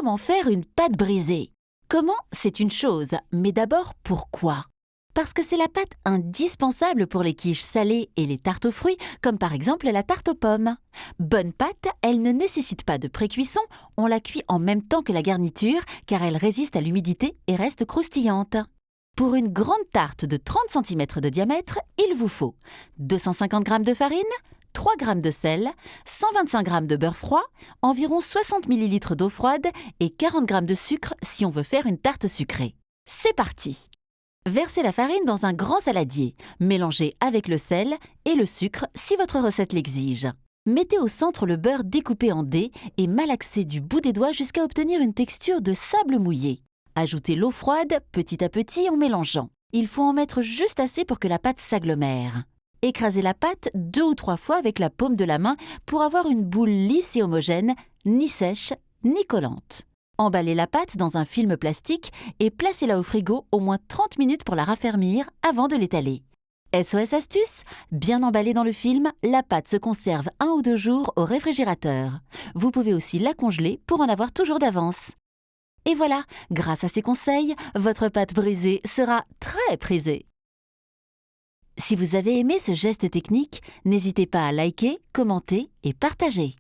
Comment faire une pâte brisée? Comment, c'est une chose, mais d'abord pourquoi? Parce que c'est la pâte indispensable pour les quiches salées et les tartes aux fruits, comme par exemple la tarte aux pommes. Bonne pâte, elle ne nécessite pas de pré-cuisson, on la cuit en même temps que la garniture, car elle résiste à l'humidité et reste croustillante. Pour une grande tarte de 30 cm de diamètre, il vous faut 250 g de farine, 3 g de sel, 125 g de beurre froid, environ 60 ml d'eau froide et 40 g de sucre si on veut faire une tarte sucrée. C'est parti! Versez la farine dans un grand saladier, mélangez avec le sel et le sucre si votre recette l'exige. Mettez au centre le beurre découpé en dés et malaxez du bout des doigts jusqu'à obtenir une texture de sable mouillé. Ajoutez l'eau froide petit à petit en mélangeant. Il faut en mettre juste assez pour que la pâte s'agglomère. Écrasez la pâte 2 ou 3 fois avec la paume de la main pour avoir une boule lisse et homogène, ni sèche ni collante. Emballez la pâte dans un film plastique et placez-la au frigo au moins 30 minutes pour la raffermir avant de l'étaler. SOS astuce, bien emballée dans le film, la pâte se conserve 1 ou 2 jours au réfrigérateur. Vous pouvez aussi la congeler pour en avoir toujours d'avance. Et voilà, grâce à ces conseils, votre pâte brisée sera très prisée. Si vous avez aimé ce geste technique, n'hésitez pas à liker, commenter et partager.